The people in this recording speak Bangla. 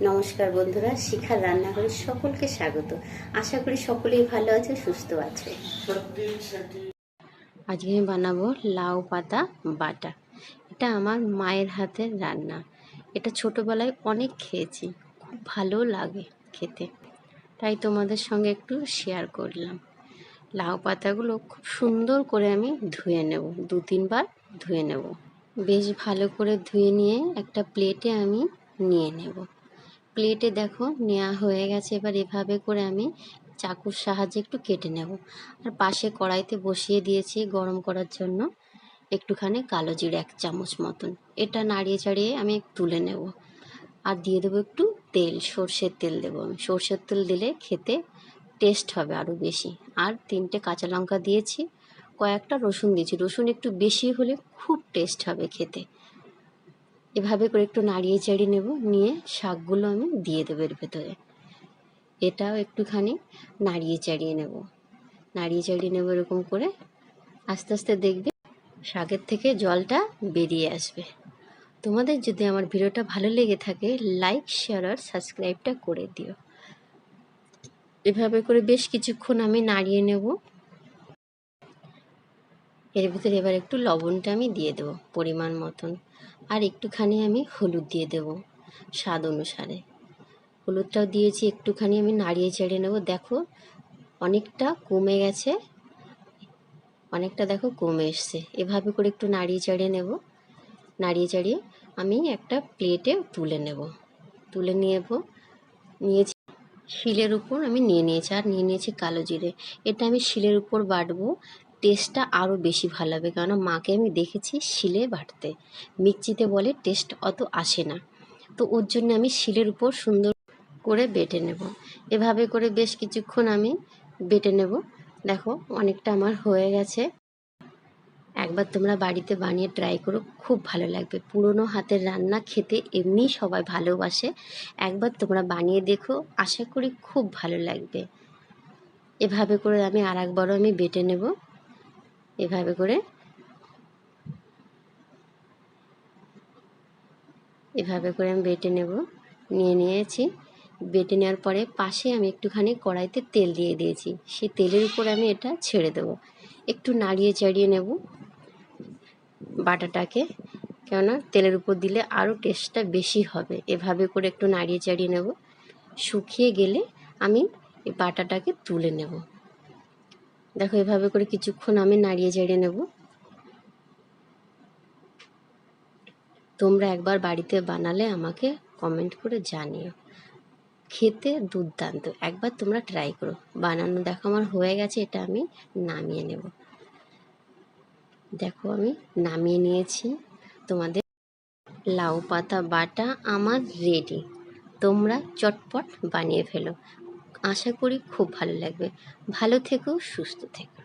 নমস্কার বন্ধুরা, শিখার রান্নাঘরে সকলকে স্বাগত। আশা করি সকলেই ভালো আছে, সুস্থ আছে। আজকে আমি বানাবো লাউ পাতা বাটা। এটা আমার মায়ের হাতের রান্না। এটা ছোটবেলায় অনেক খেয়েছি, খুব ভালো লাগে খেতে, তাই তোমাদের সঙ্গে একটু শেয়ার করলাম। লাউ পাতাগুলো খুব সুন্দর করে আমি ধুয়ে নেব, 2-3 বার ধুয়ে নেব। বেশ ভালো করে ধুয়ে নিয়ে একটা প্লেটে আমি নিয়ে নেব। প্লেটে দেখো নেওয়া হয়ে গেছে। এবার এভাবে করে আমি চাকুর সাহায্যে একটু কেটে নেব। আর পাশে কড়াইতে বসিয়ে দিয়েছি গরম করার জন্য একটুখানি কালো জিরে 1 চামচ মতন। এটা নাড়িয়ে চাড়িয়ে আমি তুলে নেব। আর দিয়ে দেবো একটু তেল, সর্ষের তেল দেবো আমি। সর্ষের তেল দিলে খেতে টেস্ট হবে আরও বেশি। আর 3টে কাঁচা লঙ্কা দিয়েছি, কয়েকটা রসুন দিয়েছি। রসুন একটু বেশি হলে খুব টেস্ট হবে খেতে। এভাবে করে একটু নাড়িয়ে চাড়িয়ে নেব, নিয়ে শাকগুলো আমি দিয়ে দেবো এর ভেতরে। এটাও একটুখানি নাড়িয়ে চাড়িয়ে নেব, এরকম করে। আস্তে আস্তে দেখবে শাকের থেকে জলটা বেরিয়ে আসবে। তোমাদের যদি আমার ভিডিওটা ভালো লেগে থাকে, লাইক, শেয়ার আর সাবস্ক্রাইবটা করে দিও। এভাবে করে বেশ কিছুক্ষণ আমি নাড়িয়ে নেব। এর ভিতরে এবার একটু লবণটা আমি দিয়ে দেবো পরিমাণ মতন। আর একটুখানি আমি হলুদ দিয়ে দেবো স্বাদ অনুসারে। হলুদটাও দিয়েছি, একটুখানি আমি নাড়িয়ে চাড়িয়ে নেব। দেখো অনেকটা কমে গেছে, দেখো কমে এসছে। এভাবে করে একটু নাড়িয়ে চাড়িয়ে নেব। নাড়িয়ে চাড়িয়ে আমি একটা প্লেটে তুলে নিয়েছি। শিলের উপর আমি নিয়েছি। আর নিয়েছি কালো জিরে। এটা আমি শিলের উপর বাটবো, টেস্টটা আরও বেশি ভালো হবে। কারণ মাকে আমি দেখেছি শিলে বাটতে, মিক্সিতে বলে টেস্ট অত আসে না। তো ওর জন্য আমি শিলের উপর সুন্দর করে বেটে নেব। এভাবে করে বেশ কিছুক্ষণ আমি বেটে নেব। দেখো অনেকটা আমার হয়ে গেছে। একবার তোমরা বাড়িতে বানিয়ে ট্রাই করো, খুব ভালো লাগবে। পুরনো হাতের রান্না খেতে এমনি সবাই ভালোবাসে, একবার তোমরা বানিয়ে দেখো, আশা করি খুব ভালো লাগবে। এভাবে করে আমি আরেকবারও আমি বেটে নেব। এভাবে করে আমি বেটে নিয়েছি। বেটে নেওয়ার পরে পাশে আমি একটুখানি কড়াইতে তেল দিয়ে দিয়েছি। সেই তেলের উপর আমি এটা ছেড়ে দেবো। একটু নাড়িয়ে চাড়িয়ে নেব বাটাটাকে, কেননা তেলের উপর দিলে আরও টেস্টটা বেশি হবে। এভাবে করে একটু নাড়িয়ে চাড়িয়ে নেব। শুকিয়ে গেলে আমি এই বাটাটাকে তুলে নেব। দেখো এভাবে করে কিছুক্ষণ আমি নাড়িয়ে চাড়িয়ে নেব। তোমরা একবার বাড়িতে বানালে আমাকে কমেন্ট করে জানিও। খেতে দুর্দান্ত, একবার তোমরা ট্রাই করো বানানো। দেখো আমার হয়ে গেছে, এটা আমি নামিয়ে নেব। দেখো আমি নামিয়ে নিয়েছি। তোমাদের লাউ পাতা বাটা আমার রেডি। তোমরা চটপট বানিয়ে ফেলো, আশা করি খুব ভালো লাগবে। ভালো থেকো, সুস্থ থেকো।